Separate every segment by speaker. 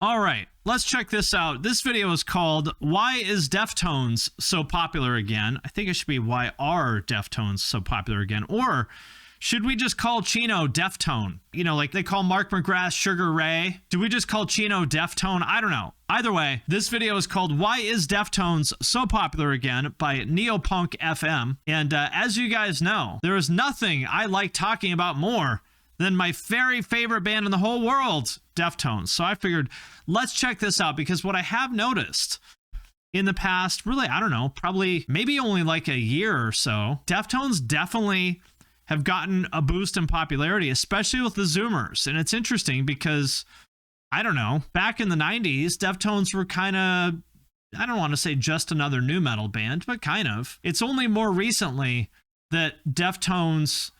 Speaker 1: All right, let's check this out. This video is called Why is Deftones So Popular Again? I think it should be Why Are Deftones So Popular Again? Or should we just call Chino Deftone? You know, like they call Mark McGrath Sugar Ray. Do we just call Chino Deftone? I don't know. Either way, this video is called Why is Deftones So Popular Again by Neopunk FM. And as you guys know, there is nothing I like talking about more than my very favorite band in the whole world, Deftones. So I figured, let's check this out, because what I have noticed in the past, really, I don't know, probably maybe only like a year or so, Deftones definitely have gotten a boost in popularity, especially with the Zoomers. And it's interesting because, I don't know, back in the 90s, Deftones were kind of, I don't want to say just another nu metal band, but kind of. It's only more recently that Deftones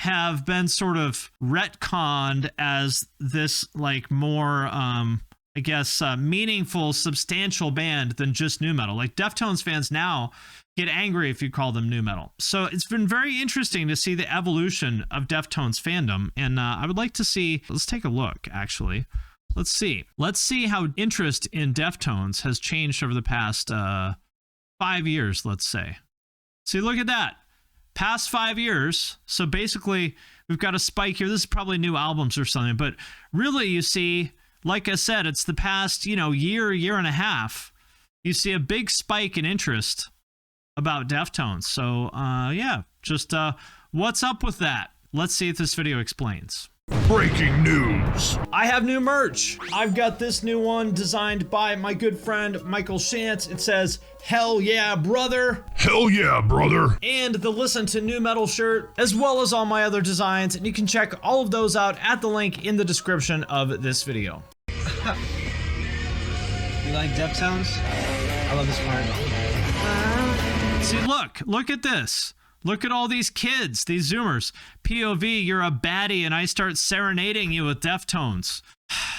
Speaker 1: have been sort of retconned as this like more I guess meaningful, substantial band than just nu metal. Like Deftones fans now get angry if you call them nu metal. So it's been very interesting to see the evolution of Deftones fandom, and I would like to see, let's take a look actually. Let's see how interest in Deftones has changed over the past 5 years, let's say. See, look at that. Past 5 years. So basically, we've got a spike here. This is probably new albums or something, but really, you see, like I said, it's the past, year and a half. You see a big spike in interest about Deftones. So, yeah, just what's up with that? Let's see if this video explains.
Speaker 2: Breaking news.
Speaker 1: I have new merch. I've got this new one designed by my good friend Michael Shantz. It says, "Hell yeah, brother."
Speaker 2: Hell yeah, brother.
Speaker 1: And the Listen to Nu Metal shirt, as well as all my other designs. And you can check all of those out at the link in the description of this video.
Speaker 3: You like Deftones? I love this part.
Speaker 1: See, look at this. Look at all these kids, these Zoomers. POV, you're a baddie, and I start serenading you with Deftones.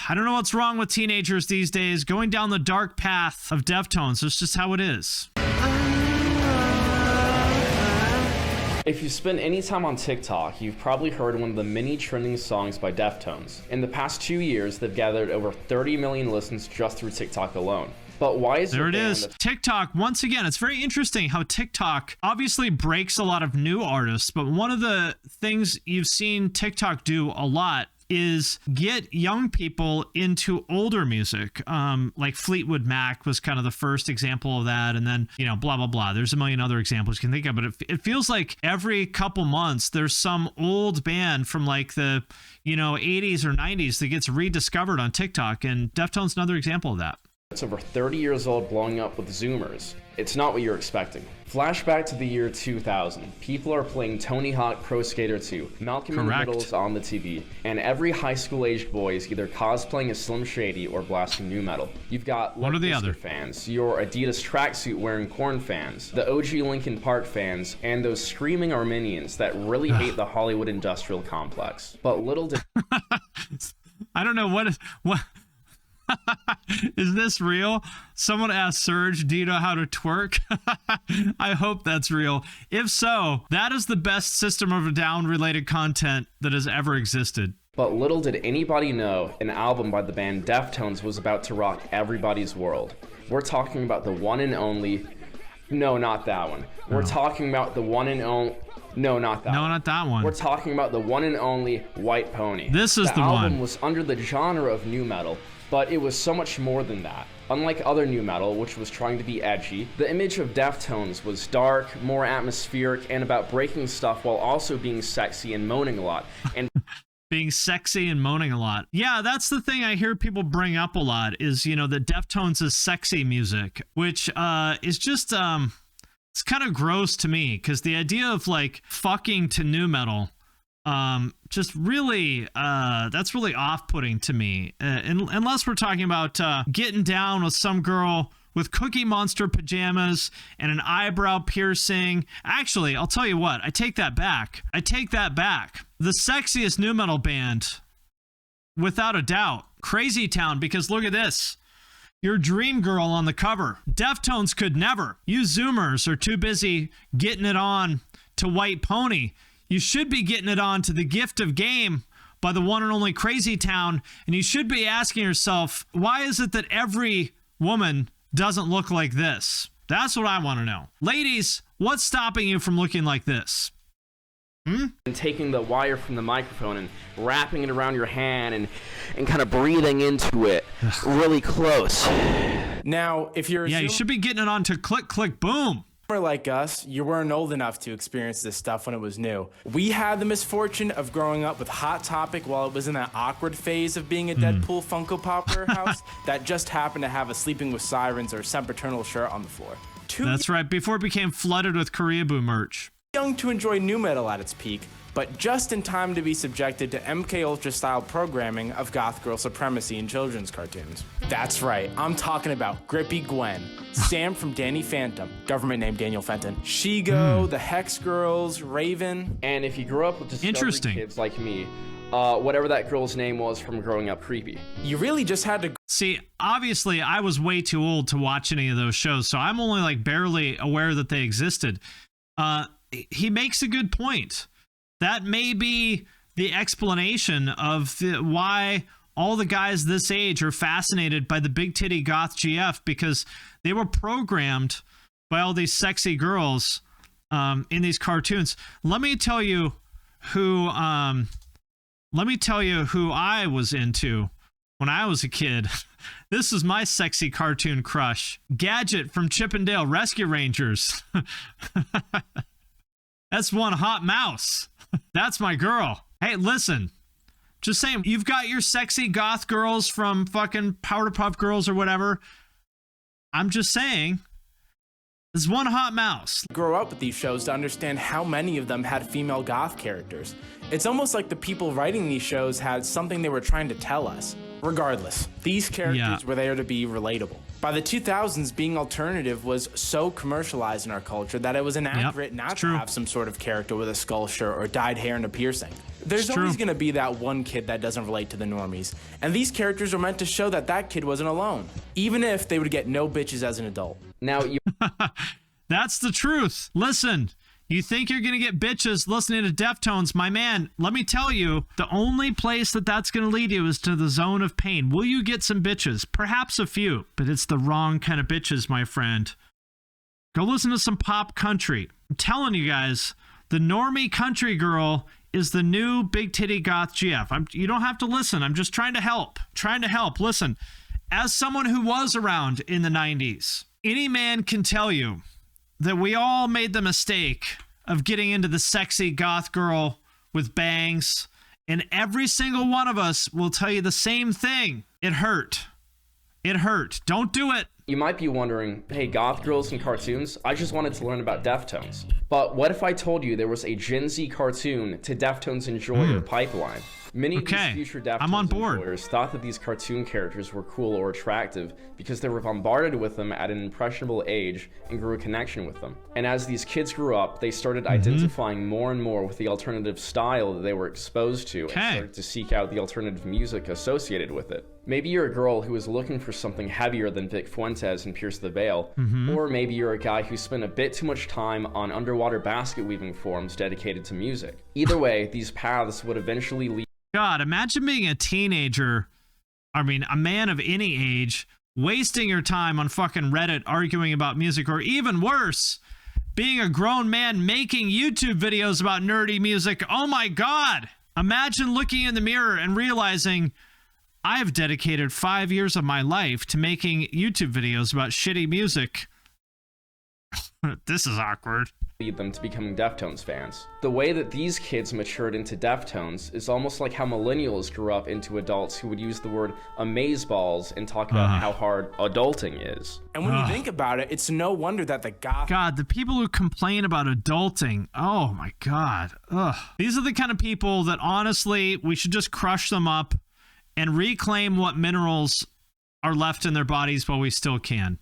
Speaker 1: I don't know what's wrong with teenagers these days, going down the dark path of Deftones. It's just how it is.
Speaker 4: If you spend any time on TikTok, you've probably heard one of the many trending songs by Deftones. In the past 2 years, they've gathered over 30 million listens just through TikTok alone. But why is
Speaker 1: there it is. TikTok, once again, it's very interesting how TikTok obviously breaks a lot of new artists, but one of the things you've seen TikTok do a lot is get young people into older music. Like Fleetwood Mac was kind of the first example of that, and then, blah, blah, blah. There's a million other examples you can think of, but it feels like every couple months there's some old band from like the, 80s or 90s that gets rediscovered on TikTok, and Deftones another example of that.
Speaker 4: It's over 30 years old, blowing up with Zoomers. It's not what you're expecting. Flashback to the year 2000. People are playing Tony Hawk Pro Skater 2. Malcolm in the Middle is on the TV. And every high school-aged boy is either cosplaying as Slim Shady or blasting nu metal. You've got
Speaker 1: one or the other
Speaker 4: fans, your Adidas tracksuit wearing Korn fans, the OG Linkin Park fans, and those screaming Armenians that really hate the Hollywood industrial complex. But little did...
Speaker 1: I don't know what... Is this real? Someone asked Serge, do you know how to twerk? I hope that's real. If so, that is the best System of a Down related content that has ever existed.
Speaker 4: But little did anybody know an album by the band Deftones was about to rock everybody's world. We're talking about the one and only... No, not that one. We're talking about the one and only... No, not that one.
Speaker 1: No, not that one.
Speaker 4: We're talking about the one and only White Pony.
Speaker 1: This is the one.
Speaker 4: The album was under the genre of nu metal, but it was so much more than that. Unlike other nu metal, which was trying to be edgy, the image of Deftones was dark, more atmospheric, and about breaking stuff while also being sexy and moaning a lot. And
Speaker 1: being sexy and moaning a lot. Yeah, that's the thing I hear people bring up a lot is, that Deftones is sexy music, which is just, it's kind of gross to me, because the idea of like fucking to nu metal, just really, that's really off-putting to me. Unless we're talking about getting down with some girl with Cookie Monster pajamas and an eyebrow piercing. Actually, I'll tell you what, I take that back. The sexiest nu metal band, without a doubt, Crazy Town, because look at this. Your dream girl on the cover. Deftones could never. You Zoomers are too busy getting it on to White Pony. You should be getting it on to The Gift of Game by the one and only Crazy Town. And you should be asking yourself, why is it that every woman doesn't look like this? That's what I want to know. Ladies, what's stopping you from looking like this?
Speaker 4: And taking the wire from the microphone and wrapping it around your hand and kind of breathing into it really close.
Speaker 5: Now, if you're
Speaker 1: you should be getting it on to click, click, boom.
Speaker 5: Like us, you weren't old enough to experience this stuff when it was new. We had the misfortune of growing up with Hot Topic while it was in that awkward phase of being a Deadpool Funko Pop warehouse that just happened to have a Sleeping with Sirens or Sempiternal shirt on the floor.
Speaker 1: That's right, before it became flooded with Koreaboo merch.
Speaker 5: Young to enjoy nu metal at its peak, but just in time to be subjected to MK Ultra style programming of Goth Girl supremacy in children's cartoons. That's right, I'm talking about Grippy Gwen, Sam from Danny Phantom, government name Daniel Fenton, Shigo, the Hex Girls, Raven.
Speaker 4: And if you grew up with Discovery kids like me, whatever that girl's name was from growing up creepy.
Speaker 5: You really just had to...
Speaker 1: See, obviously, I was way too old to watch any of those shows, so I'm only like barely aware that they existed. He makes a good point. That may be the explanation of why all the guys this age are fascinated by the big titty goth GF, because they were programmed by all these sexy girls in these cartoons. Let me tell you who I was into when I was a kid. This is my sexy cartoon crush. Gadget from Chip and Dale Rescue Rangers. That's one hot mouse. That's my girl. Hey, listen. Just saying, you've got your sexy goth girls from fucking Powderpuff Girls or whatever. I'm just saying, there's one hot mouse.
Speaker 5: Grow up with these shows to understand how many of them had female goth characters. It's almost like the people writing these shows had something they were trying to tell us. Regardless, these characters were there to be relatable. By the 2000s, being alternative was so commercialized in our culture that it was inaccurate not to have some sort of character with a skull shirt or dyed hair and a piercing. There's always going to be that one kid that doesn't relate to the normies, and these characters are meant to show that that kid wasn't alone, even if they would get no bitches as an adult.
Speaker 4: Now you...
Speaker 1: That's the truth. Listen, you think you're going to get bitches listening to Deftones? My man, let me tell you, the only place that that's going to lead you is to the zone of pain. Will you get some bitches? Perhaps a few, but it's the wrong kind of bitches, my friend. Go listen to some pop country. I'm telling you guys, the normie country girl is the new big titty goth GF. You don't have to listen. I'm just trying to help. Listen, as someone who was around in the 90s, any man can tell you that we all made the mistake of getting into the sexy goth girl with bangs, and every single one of us will tell you the same thing. It hurt. It hurt. Don't do it.
Speaker 4: You might be wondering, hey, goth girls and cartoons? I just wanted to learn about Deftones. But what if I told you there was a Gen Z cartoon to Deftones Enjoyer pipeline? Many of these future Deftones enjoyers thought that these cartoon characters were cool or attractive because they were bombarded with them at an impressionable age and grew a connection with them. And as these kids grew up, they started identifying more and more with the alternative style that they were exposed to and started to seek out the alternative music associated with it. Maybe you're a girl who is looking for something heavier than Vic Fuentes and Pierce the Veil, or maybe you're a guy who spent a bit too much time on underwater basket weaving forums dedicated to music. Either way, these paths would eventually lead.
Speaker 1: God, imagine being a teenager, I mean, a man of any age, wasting your time on fucking Reddit arguing about music, or even worse, being a grown man making YouTube videos about nerdy music. Oh my God. Imagine looking in the mirror and realizing I have dedicated 5 years of my life to making YouTube videos about shitty music. This is awkward.
Speaker 4: Lead them to becoming Deftones fans. The way that these kids matured into Deftones is almost like how millennials grew up into adults who would use the word amazeballs and talk about how hard adulting is.
Speaker 5: And when you think about it, it's no wonder that the
Speaker 1: God, the people who complain about adulting, oh my God. Ugh. These are the kind of people that honestly, we should just crush them up and reclaim what minerals are left in their bodies while we still can.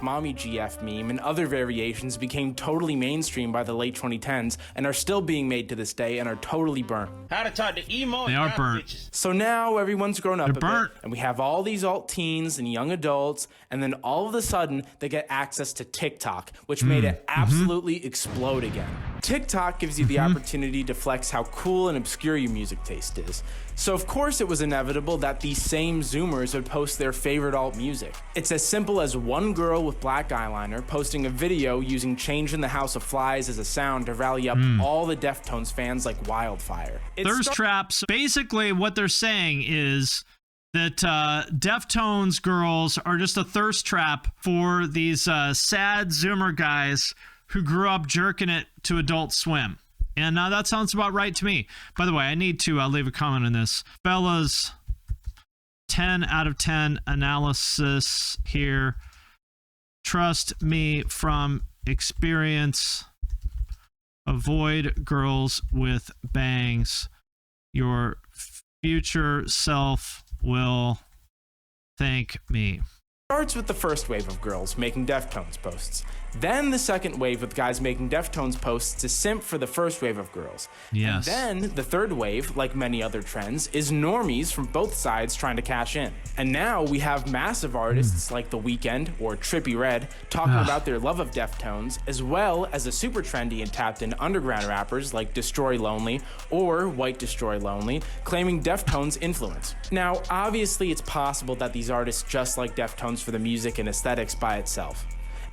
Speaker 5: Mommy GF meme and other variations became totally mainstream by the late 2010s and are still being made to this day and are totally burnt.
Speaker 6: How to talk to emo?
Speaker 1: They are burnt.
Speaker 5: Bitches. So now everyone's grown up a
Speaker 1: burnt.
Speaker 5: bit, and we have all these alt teens and young adults, and then all of a sudden they get access to TikTok, which made it absolutely explode again. TikTok gives you the opportunity to flex how cool and obscure your music taste is. So of course it was inevitable that these same Zoomers would post their favorite alt music. It's as simple as one girl with black eyeliner posting a video using Change in the House of Flies as a sound to rally up all the Deftones fans like wildfire.
Speaker 1: Thirst traps. Basically what they're saying is that Deftones girls are just a thirst trap for these sad Zoomer guys who grew up jerking it to Adult Swim. And that sounds about right to me. By the way, I need to leave a comment on this. Bella's 10 out of 10 analysis here. Trust me from experience. Avoid girls with bangs. Your future self will thank me.
Speaker 5: Starts with the first wave of girls making Deftones posts. Then the second wave with guys making Deftones posts to simp for the first wave of girls.
Speaker 1: Yes.
Speaker 5: And then the third wave, like many other trends, is normies from both sides trying to cash in. And now we have massive artists like The Weeknd or Trippie Redd talking about their love of Deftones, as well as the super trendy and tapped in underground rappers like Destroy Lonely or White Destroy Lonely claiming Deftones influence. Now, obviously it's possible that these artists just like Deftones for the music and aesthetics by itself.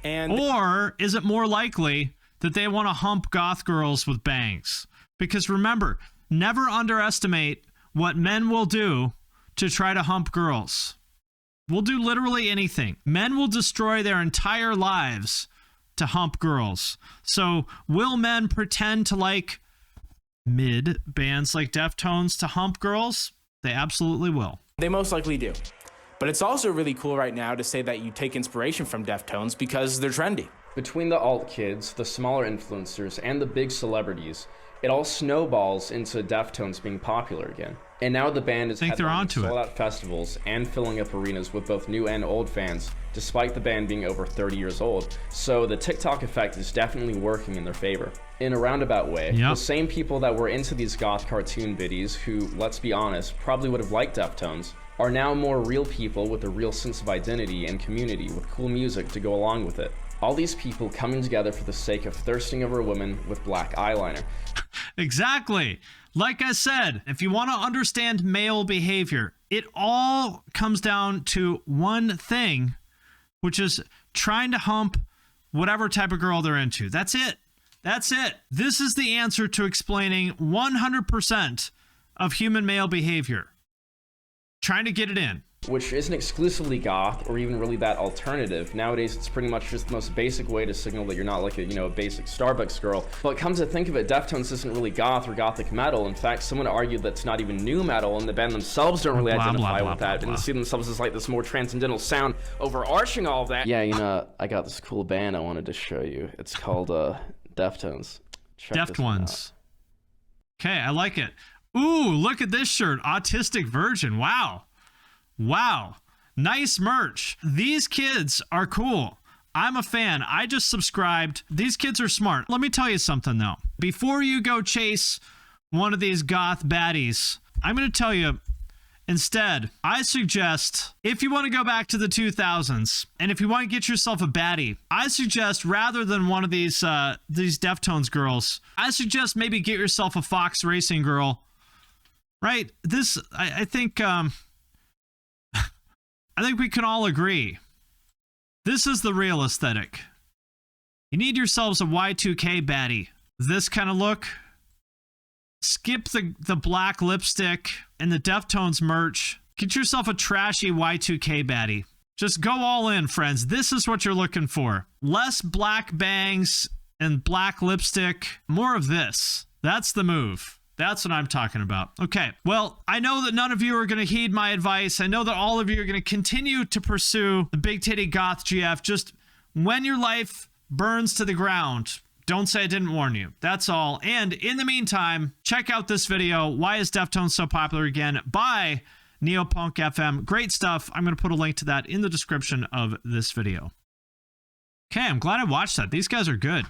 Speaker 1: Or is it more likely that they want to hump goth girls with bangs? Because remember, never underestimate what men will do to try to hump girls. We'll do literally anything. Men will destroy their entire lives to hump girls. So will men pretend to like mid bands like Deftones to hump girls? They absolutely will.
Speaker 5: They most likely do. But it's also really cool right now to say that you take inspiration from Deftones because they're trendy.
Speaker 4: Between the alt kids, the smaller influencers, and the big celebrities, it all snowballs into Deftones being popular again. And now the band is headlining sold-out festivals and filling up arenas with both new and old fans, despite the band being over 30 years old. So the TikTok effect is definitely working in their favor. In a roundabout way, the same people that were into these goth cartoon biddies who, let's be honest, probably would have liked Deftones, are now more real people with a real sense of identity and community with cool music to go along with it. All these people coming together for the sake of thirsting over a woman with black eyeliner.
Speaker 1: Exactly. Like I said, if you want to understand male behavior, it all comes down to one thing, which is trying to hump whatever type of girl they're into. That's it. That's it. This is the answer to explaining 100% of human male behavior. Trying to get it in.
Speaker 4: Which isn't exclusively goth or even really that alternative. Nowadays, it's pretty much just the most basic way to signal that you're not like a basic Starbucks girl. But comes to think of it, Deftones isn't really goth or gothic metal. In fact, someone argued that's not even new metal, and the band themselves don't really identify with that, and see themselves as like this more transcendental sound overarching all of that. Yeah, I got this cool band I wanted to show you. It's called Deftones.
Speaker 1: Deft Ones. Okay, I like it. Ooh, look at this shirt. Autistic Virgin. Wow. Wow. Nice merch. These kids are cool. I'm a fan. I just subscribed. These kids are smart. Let me tell you something, though. Before you go chase one of these goth baddies, I'm going to tell you, instead, I suggest, if you want to go back to the 2000s, and if you want to get yourself a baddie, I suggest, rather than one of these Deftones girls, I suggest maybe get yourself a Fox Racing girl. Right? This, I think we can all agree. This is the real aesthetic. You need yourselves a Y2K baddie. This kind of look. Skip the black lipstick and the Deftones merch. Get yourself a trashy Y2K baddie. Just go all in, friends. This is what you're looking for. Less black bangs and black lipstick. More of this. That's the move. That's what I'm talking about. Okay, well, I know that none of you are going to heed my advice. I know that all of you are going to continue to pursue the big titty goth GF. Just when your life burns to the ground, don't say I didn't warn you. That's all. And in the meantime, check out this video, Why is Deftones So Popular Again, by Neopunk FM. Great stuff. I'm going to put a link to that in the description of this video. Okay, I'm glad I watched that. These guys are good.